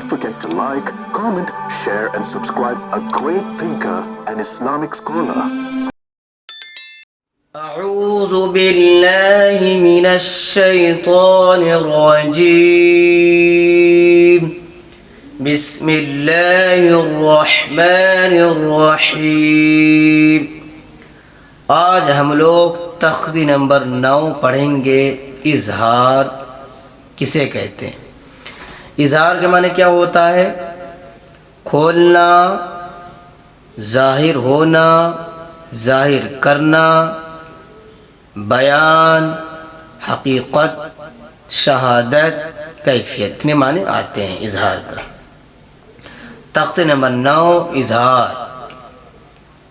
Don't forget to like, comment, share and subscribe. A great thinker and Islamic scholar. أعوذ بالله من الشيطان الرجيم. بسم الله الرحمن الرحیم. آج ہم لوگ تختی نمبر 9 پڑھیں گے. اظہار کسے کہتے ہیں؟ اظہار کے معنی کیا ہوتا ہے؟ کھولنا، ظاہر ہونا، ظاہر کرنا، بیان، حقیقت، شہادت، کیفیت، اتنے معنی آتے ہیں اظہار کا. تختی نمبر 9 اظہار.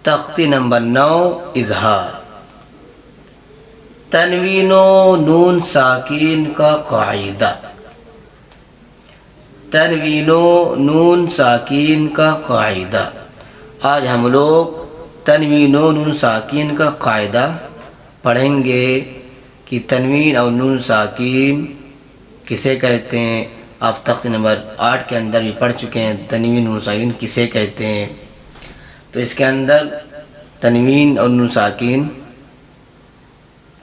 تختی نمبر 9 اظہار. تنوین و نون ساکین کا قاعدہ. تنوین و نون ساکین کا قاعدہ. آج ہم لوگ تنوین و نون ساکین کا قاعدہ پڑھیں گے کہ تنوین اور نون ساکین کسے کہتے ہیں. آپ تختی نمبر 8 کے اندر بھی پڑھ چکے ہیں تنوین نون ساکین کسے کہتے ہیں. تو اس کے اندر تنوین اور نون ساکین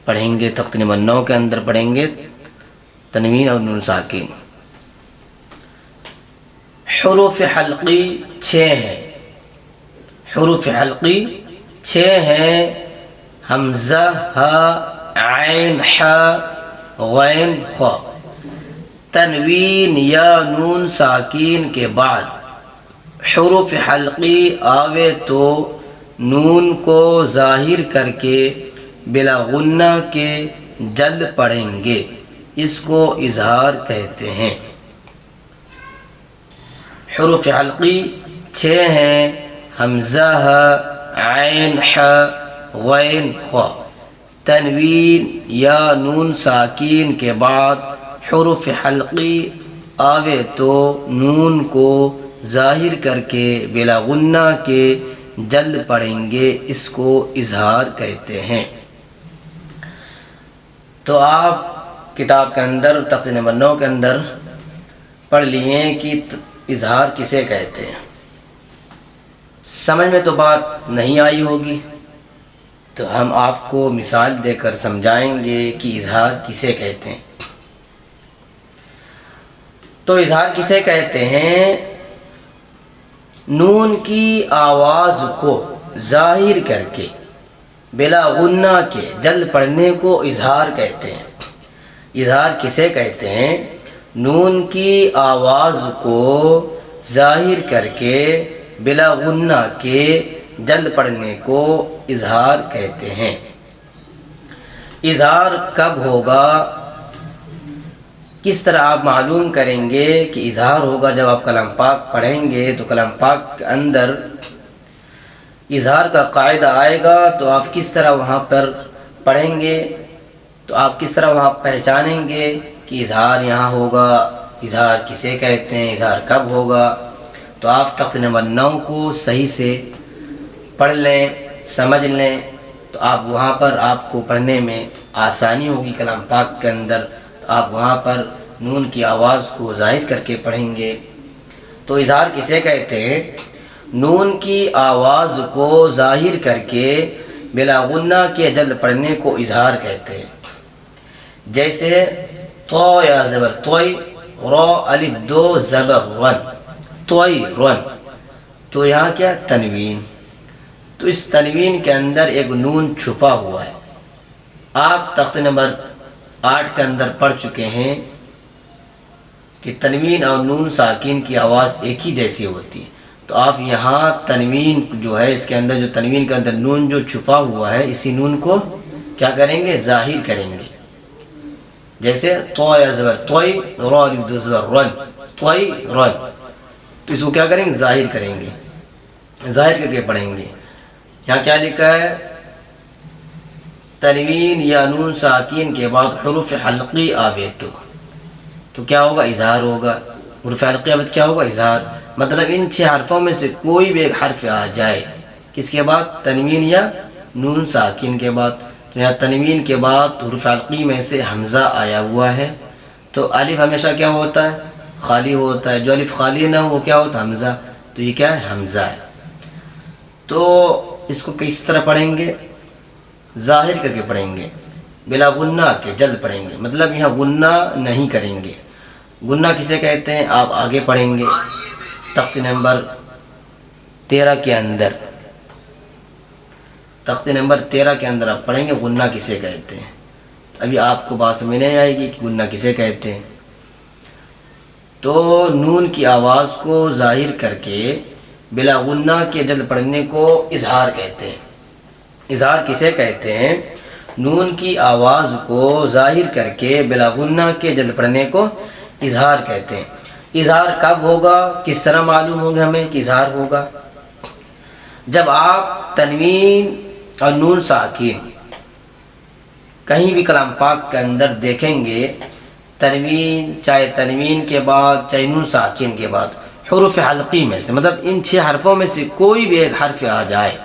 پڑھیں گے. تختی نمبر 9 کے اندر پڑھیں گے تنوین اور نون ساکین. حروف حلقی 6 ہیں. حروف حلقی 6 ہیں. حمزہ، ہا، عین، حا، غین، خا. تنوین یا نون ساکین کے بعد حروف حلقی آوے تو نون کو ظاہر کر کے بلا غنہ کے جلد پڑھیں گے. اس کو اظہار کہتے ہیں. حروف حلقی 6 ہیں. حمزہ، ہا، عین، حا، غین، خا. تنوین یا نون ساکین کے بعد حروف حلقی آوے تو نون کو ظاہر کر کے بلا غنہ کے جلد پڑھیں گے. اس کو اظہار کہتے ہیں. تو آپ کتاب کے اندر تختی نمبر 9 کے اندر پڑھ لیے کہ اظہار کسے کہتے ہیں. سمجھ میں تو بات نہیں آئی ہوگی تو ہم آپ کو مثال دے کر سمجھائیں گے کہ اظہار کسے کہتے ہیں. تو اظہار کسے کہتے ہیں؟ نون کی آواز کو ظاہر کر کے بلا غنہ کے جلد پڑھنے کو اظہار کہتے ہیں. اظہار کسے کہتے ہیں؟ نون کی آواز کو ظاہر کر کے بلا غنہ کے جلد پڑھنے کو اظہار کہتے ہیں. اظہار کب ہوگا؟ کس طرح آپ معلوم کریں گے کہ اظہار ہوگا؟ جب آپ کلام پاک پڑھیں گے تو کلام پاک کے اندر اظہار کا قاعدہ آئے گا تو آپ کس طرح وہاں پر پڑھیں گے، تو آپ کس طرح وہاں پہچانیں گے کہ اظہار یہاں ہوگا. اظہار کسے کہتے ہیں، اظہار کب ہوگا. تو آپ تخت نمبر 9 کو صحیح سے پڑھ لیں، سمجھ لیں تو آپ وہاں پر آپ کو پڑھنے میں آسانی ہوگی. کلام پاک کے اندر آپ وہاں پر نون کی آواز کو ظاہر کر کے پڑھیں گے. تو اظہار کسے کہتے ہیں؟ نون کی آواز کو ظاہر کر کے بلا غنہ کے جلد پڑھنے کو اظہار کہتے ہیں. جیسے تو یا زبر توئی، رو الف دو زبر رن، توئی رن. تو یہاں کیا تنوین. تو اس تنوین کے اندر ایک نون چھپا ہوا ہے. آپ تخت نمبر 8 کے اندر پڑھ چکے ہیں کہ تنوین اور نون ساکین کی آواز ایک ہی جیسی ہوتی ہے. تو آپ یہاں تنوین جو ہے اس کے اندر جو تنوین کے اندر نون جو چھپا ہوا ہے اسی نون کو کیا کریں گے؟ ظاہر کریں گے. جیسے تو یا زبر توئی، رو الف دو زبر رن، توئی رن. تو اس کو کیا کریں گے؟ ظاہر کریں گے. ظاہر کر کے پڑھیں گے. یہاں کیا لکھا ہے؟ تنوین یا نون ساکین کے بعد حروف حلقی آوے تو کیا ہوگا؟ اظہار ہوگا. حروف حلقی آوے کیا ہوگا؟ اظہار. مطلب ان 6 حرفوں میں سے کوئی بھی ایک حرف آ جائے. کس کے بعد؟ تنوین یا نون ساکین کے بعد. تو یہاں تنوین کے بعد حروف حلقی میں سے حمزہ آیا ہوا ہے تو الف ہمیشہ کیا ہوتا ہے؟ خالی ہوتا ہے, جو الف خالی نہ ہو وہ کیا ہوتا ہے حمزہ, تو یہ کیا ہے حمزہ ہے. تو اس کو کس طرح پڑھیں گے, ظاہر کر کے پڑھیں گے, بلا غنہ کے جلد پڑھیں گے, مطلب یہاں غنہ نہیں کریں گے. غنہ کسے کہتے ہیں آپ آگے پڑھیں گے تخت نمبر 13 کے اندر, تخت نمبر 13 کے اندر آپ پڑھیں گے غنہ کسے کہتے ہیں. ابھی آپ کو بات سمجھ نہیں آئے گی کہ غنہ کسے کہتے ہیں. تو نون کی آواز کو ظاہر کر کے بلا غنہ کے جلد پڑھنے کو اظہار کہتے ہیں. اظہار کسے کہتے ہیں, نون کی آواز کو ظاہر کر کے بلا غنہ کے جلد پڑھنے کو اظہار کہتے ہیں. اظہار کب ہوگا, کس طرح معلوم ہوگا ہمیں کہ اظہار ہوگا, جب آپ تنوین اور نون ساکن کہیں بھی کلام پاک کے اندر دیکھیں گے, تنوین چاہے تنوین کے بعد چاہے نون ساکن کے بعد حروف حلقی میں سے, مطلب ان 6 حرفوں میں سے کوئی بھی ایک حرف آ جائے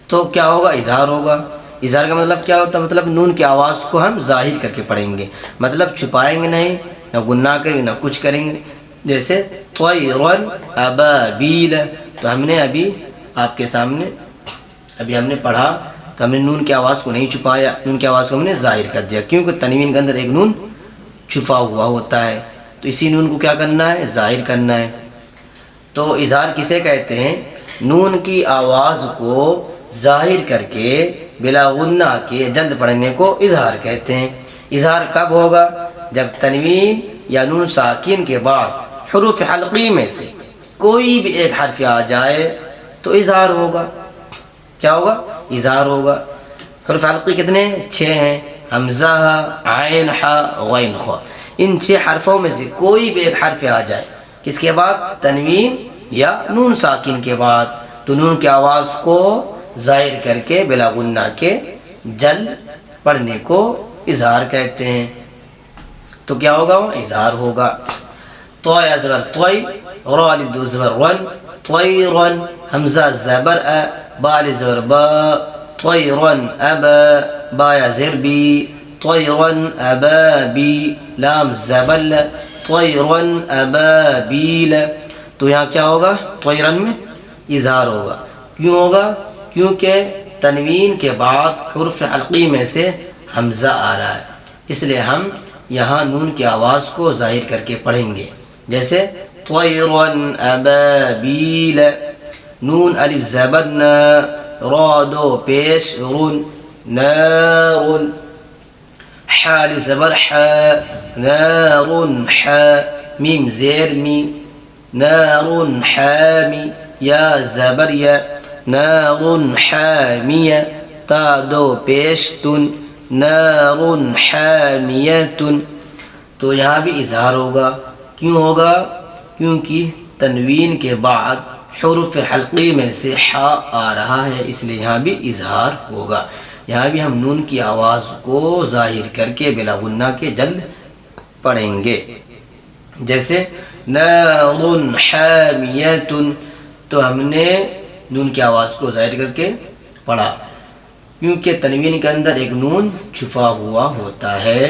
تو کیا ہوگا, اظہار ہوگا. اظہار کا مطلب کیا ہوتا ہے, مطلب نون کی آواز کو ہم ظاہر کر کے پڑھیں گے, مطلب چھپائیں گے نہیں, نہ گناہ کریں گے نہ کچھ کریں گے. جیسے طیرن ابابیل, تو ہم نے ابھی آپ کے سامنے ابھی ہم نے پڑھا تو ہم نے نون کی آواز کو نہیں چھپایا, نون کی آواز کو ہم نے ظاہر کر دیا, کیونکہ تنوین کے اندر ایک نون چھپا ہوا ہوتا ہے, تو اسی نون کو کیا کرنا ہے, ظاہر کرنا ہے. تو اظہار کسے کہتے ہیں, نون کی آواز کو ظاہر کر کے بلا غنہ کے جلد پڑھنے کو اظہار کہتے ہیں. اظہار کب ہوگا, جب تنوین یا نون ساکن کے بعد حروف حلقی میں سے کوئی بھی ایک حرف آ جائے تو اظہار ہوگا. کیا ہوگا, اظہار ہوگا. حروف حلقی کتنے ہیں, 6 ہیں, حمزہ, عین, حا, غین, خا. ان 6 حرفوں میں سے کوئی بھی ایک حرف آ جائے, کس کے بعد, تنوین یا نون ساکن کے بعد, تو نون کی آواز کو ظاہر کر کے بلا غنہ کے جلد پڑھنے کو اظہار کہتے ہیں. تو کیا ہوگا, وہ اظہار ہوگا. تو زبر طوی, را الف دو زبر رن, طیرن, حمزہ زبر ا, با الف زبر با, طیرن ابا, با یا زر بی, طیرن ابابی, لام زبر ل, طیرن ابابیل. تو یہاں کیا ہوگا, طیرن میں اظہار ہوگا. کیوں ہوگا, کیونکہ تنوین کے بعد حرف حلقی میں سے حمزہ آ رہا ہے, اس لیے ہم یہاں نون کی آواز کو ظاہر کر کے پڑھیں گے. جیسے طیرن ابابیل, نون الف زبر ن, را دو پیش رن, نار, حا الف زبر ح, نار ح, میم زیر می, نار حامی, یا زبر یا, نار حامیہ, تا دو پیش تن, نار حامیتن. تو یہاں بھی اظہار ہوگا. کیوں ہوگا, کیونکہ تنوین کے بعد حروف حلقی میں سے حا آ رہا ہے, اس لیے یہاں بھی اظہار ہوگا. یہاں بھی ہم نون کی آواز کو ظاہر کر کے بلا غنہ کے جلد پڑھیں گے. جیسے نار حامیتن, تو ہم نے نون کی آواز کو ظاہر کر کے پڑھا, کیونکہ تنوین کے اندر ایک نون چھپا ہوا ہوتا ہے.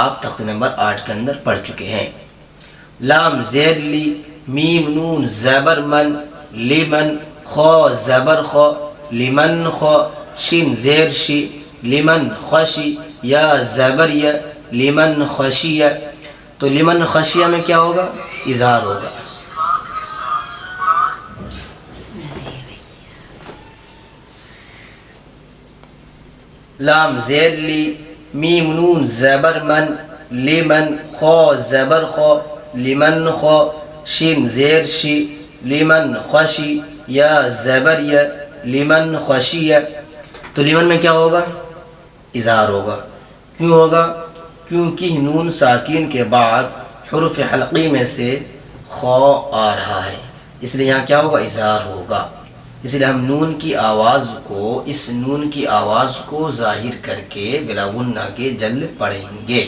آپ تخت نمبر 8 کے اندر پڑھ چکے ہیں. لام زیر لی, میم نون زبر من, لمن, خا زبر خا, لمن خا, شین زیر شی, لمن خشی, یا زبر یا, لمن خشیہ. تو لمن خشیہ میں کیا ہوگا, اظہار ہوگا. لام زیر لی, میم نون زبر من, لمن, خا زبر خا, لمن خا, شین زیر شی, لمن خشی, یا زبر یا, لمن خشیہ. تو لمن میں کیا ہوگا, اظہار ہوگا. کیوں ہوگا, کیونکہ نون ساکین کے بعد حروف حلقی میں سے خا آ رہا ہے, اس لیے یہاں کیا ہوگا, اظہار ہوگا. اس لیے ہم نون کی آواز کو, اس نون کی آواز کو ظاہر کر کے بلا غنہ کے جلد پڑھیں گے.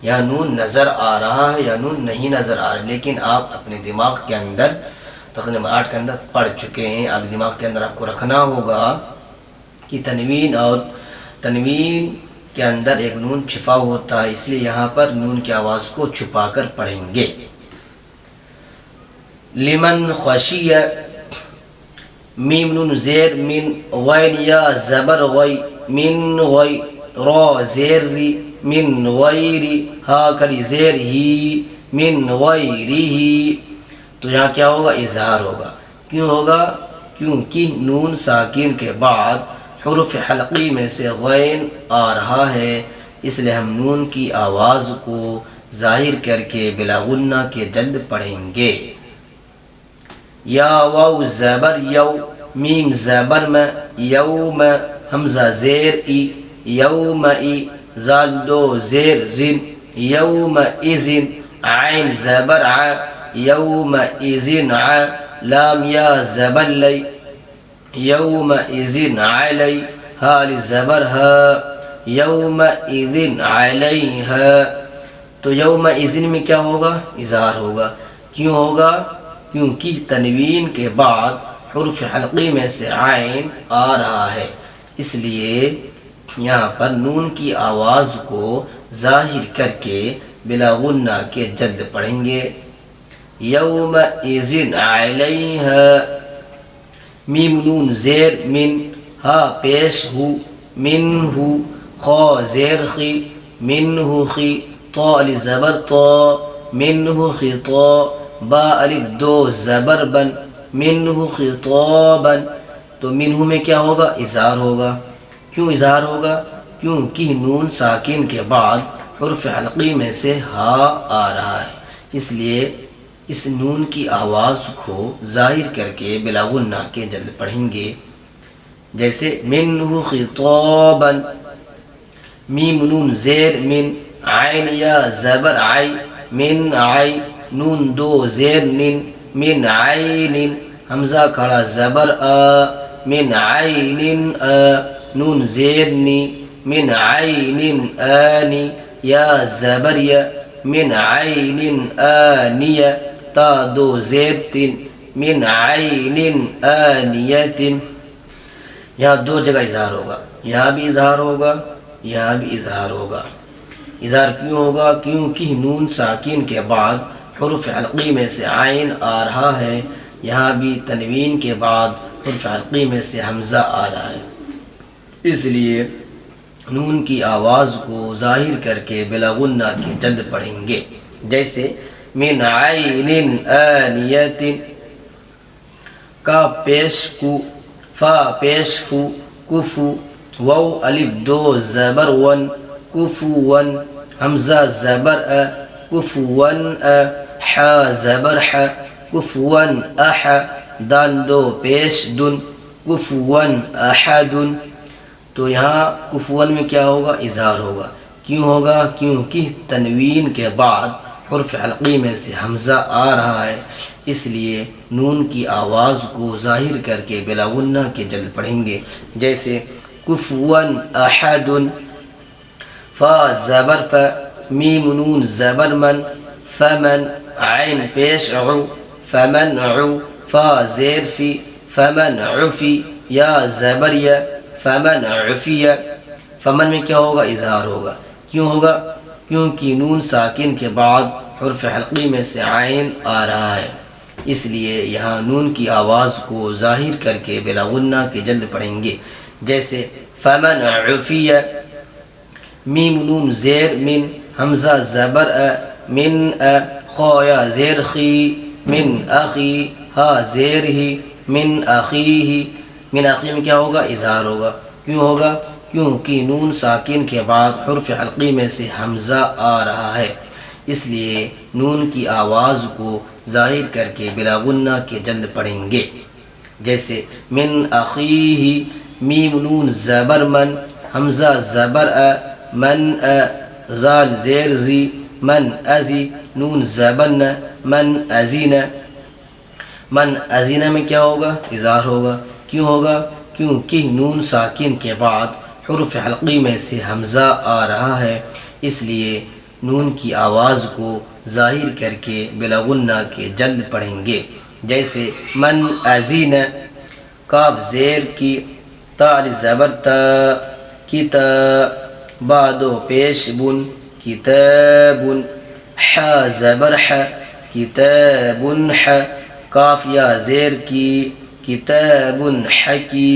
یا نون نظر آ رہا ہے یا نون نہیں نظر آ رہا, لیکن آپ اپنے دماغ کے اندر تقریباً 8 کے اندر پڑھ چکے ہیں. آپ دماغ کے اندر آپ کو رکھنا ہوگا کہ تنوین کے اندر ایک نون چھپا ہوتا ہے، اس لیے یہاں پر نون کی آواز کو چھپا کر پڑھیں گے۔ لمن خشیہ، میم نون زیر من، غین یا زبر غی، من غی، را زیر ری، من غیری، ہا کری زیر ہی، من غیری ہی۔ تو یہاں کیا ہوگا؟ اظہار ہوگا۔ کیوں ہوگا؟ کیونکہ نون ساکن کے بعد حروف حلقی میں سے غین آ رہا ہے، اس لیے ہم نون کی آواز کو ظاہر کر کے بلا غنہ کے جلد پڑھیں گے۔ یا واو زبر یو، میم زبر میں، یوم، حمزہ زیر ای، یوم ای، زال دو زیر زن، یوم ازن، عین زبر ع، یوم ازن ع، لام یا زبر لی، یوم ازن علی، حال زبر ہا، یوم ازن علیہا۔ تو یوم ازن میں کیا ہوگا؟ اظہار ہوگا۔ کیوں ہوگا؟ کیونکہ تنوین کے بعد حروف حلقی میں سے عین آ رہا ہے، اس لیے یہاں پر نون کی آواز کو ظاہر کر کے بلا غنہ کے جلد پڑھیں گے۔ یوم اذن علیہا، میم نون زیر من، ہا پیش ہو، من ہو، خا زیر خی، من ہو خی، طا علی زبر طا، من ہو خطا، با الف دو زبر بن، منہ خطابا۔ تو منہ میں کیا ہوگا؟ اظہار ہوگا۔ کیوں اظہار ہوگا؟ کیونکہ نون ساکن کے بعد حرف حلقی میں سے ہا آ رہا ہے، اس لیے اس نون کی آواز کو ظاہر کر کے بلا غنہ کے جلد پڑھیں گے۔ جیسے منہ خطابا، میم نون زیر من، عین یا زبر عی، من عی، نون دو زیر نن، من عین، حمزہ کھڑا زبر آ، من عین آ، نون زیر نی، من عین آنی، یا زبر یا، من عین آنیہ، تا دو زیر تن، من عین آنیت۔ یہاں دو جگہ اظہار ہوگا، یہاں بھی اظہار ہوگا، یہاں بھی اظہار ہوگا۔ اظہار کیوں ہوگا؟ کیونکہ نون ساکن کے بعد حروف حلقی میں سے عین آ رہا ہے، یہاں بھی تنوین کے بعد حرف حلقی میں سے حمزہ آ رہا ہے، اس لیے نون کی آواز کو ظاہر کر کے بلا غنہ کے جلد پڑھیں گے۔ جیسے من عین آنیت، کا پیش کو، فا پیش فو، کفو، واو الف دو زبر ون، کفون، حمزہ زبر ا، کفون ا، حا زبر ح، کفون اح، دال دو پیش دن، کفون احد۔ تو یہاں کفون میں کیا ہوگا؟ اظہار ہوگا۔ کیوں ہوگا؟ کیونکہ تنوین کے بعد حرف حلقی میں سے حمزہ آ رہا ہے، اس لیے نون کی آواز کو ظاہر کر کے بلا غنہ کے جلد پڑھیں گے۔ جیسے کفون احد، فا زبر ف، میم نون زبر من، فمن، عین پیش عو، فمن عو، فا زیر فی، فمن عفی، یا زبر یا، فمن عفی۔ فمن میں کیا ہوگا؟ اظہار ہوگا۔ کیوں ہوگا؟ کیونکہ نون ساکن کے بعد حرف حلقی میں سے عین آ رہا ہے، اس لیے یہاں نون کی آواز کو ظاہر کر کے بلا غنہ کے جلد پڑھیں گے۔ جیسے فمن عفی، میم نون زیر من، حمزہ زبر ا، من ا، خا یا زیر خی، من اخی، ہا زیر ہی، من اخیہ۔ من اخی میں کیا ہوگا؟ اظہار ہوگا۔ کیوں ہوگا؟ کیونکہ نون ساکن کے بعد حرف حلقی میں سے حمزہ آ رہا ہے، اس لیے نون کی آواز کو ظاہر کر کے بلا غنہ کے جلد پڑھیں گے۔ جیسے من اخیہ، میم نون زبر من، حمزہ زبر ا، من ا، زال زیر زی، من ازی، نون زبر ن، من ازین۔ من ازینہ میں کیا ہوگا؟ اظہار ہوگا۔ کیوں ہوگا؟ کیونکہ نون ساکن کے بعد حرف حلقی میں سے حمزہ آ رہا ہے، اس لیے نون کی آواز کو ظاہر کر کے بلا غنہ کے جلد پڑھیں گے۔ جیسے من ازین، کاف زیر کی، تا علی زبر تا، کی تا، با دو پیش بن کتاب ح زبر ح کتاب ح کاف یا زیر کی کتاب حکی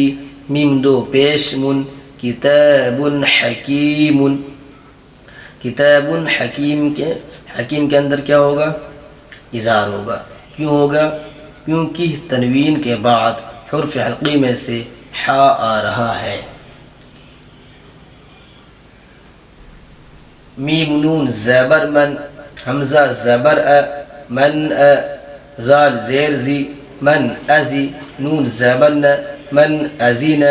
میم دو پیش من کتاب حکیم کتاب حکیم کے اندر کیا ہوگا؟ اظہار ہوگا. کیوں ہوگا؟ کیونکہ تنوین کے بعد حرف حلقی میں سے ح آ رہا ہے. میم نون زبر من حمزہ زبر من زال زیر زی من ازی نون زبر ن من ازین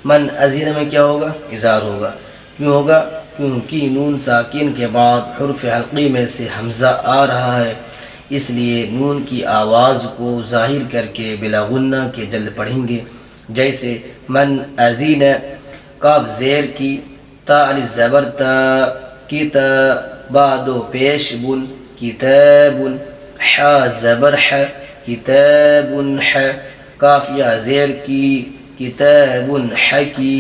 من ازین میں کیا ہوگا؟ اظہار ہوگا. کیوں ہوگا؟ کیونکہ نون ساکن کے بعد حرف حلقی میں سے حمزہ آ رہا ہے، اس لیے نون کی آواز کو ظاہر کر کے بلا غنہ کے جلد پڑھیں گے. جیسے من ازین کاف زیر کی تا الف زبر تا کتاب با دو پیش بن کتاب ح زبر ح کتاب ح کاف یا زیر کی کتاب حکی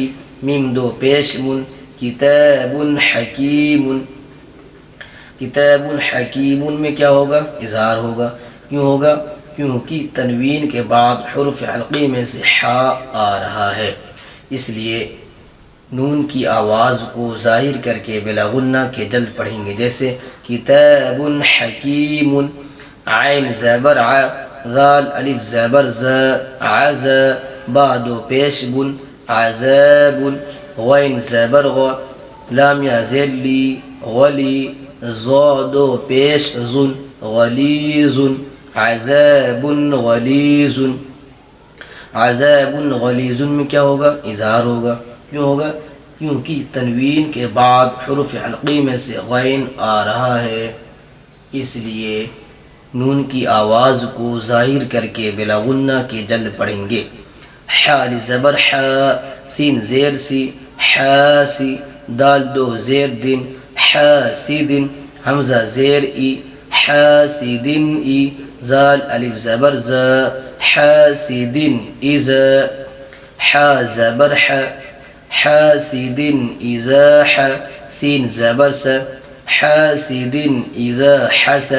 میم دو پیش من کتاب حکیم کتاب حکیم میں کیا ہوگا؟ اظہار ہوگا. کیوں ہوگا؟ کیونکہ تنوین کے بعد حرف حلقی میں سے ح آ رہا ہے، اس لیے نون کی آواز کو ظاہر کر کے بلا غنہ کے جلد پڑھیں گے. جیسے کتاب حکیم عین زبر ع ذال الف زبر ز عز با دو پیش بن عذاب غین زبر غ لام یا زیر لی غلی ضاد دو پیش ظن غلیظ عذاب غلیظ عذاب غلیظ میں کیا ہوگا؟ اظہار ہوگا. کیوں ہوگا؟ کیونکہ تنوین کے بعد حرف حلقی میں سے غین آ رہا ہے، اس لیے نون کی آواز کو ظاہر کر کے بلا غنہ کے جلد پڑھیں گے. ح زبر ح سین زیر سی حاسی دال دو زیر دن حاسدن حمزہ زیر ای حاسدن ای زال الف زبر ز حاسدن اذا ح زبر ح حاسدن اذا ح سین زبر س حاسدن اذا حس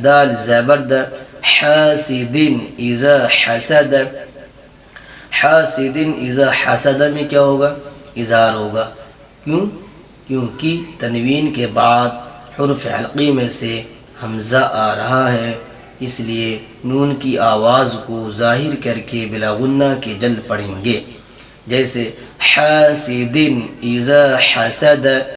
دال زبر د حاسدن اذا حسد حاسدن اذا حسد میں کیا ہوگا؟ اظہار ہوگا. کیوں؟ کیونکہ تنوین کے بعد حرف حلقی میں سے حمزہ آ رہا ہے، اس لیے نون کی آواز کو ظاہر کر کے بلا غنہ کے جلد پڑھیں گے. جیسے حاسدن اذا حسد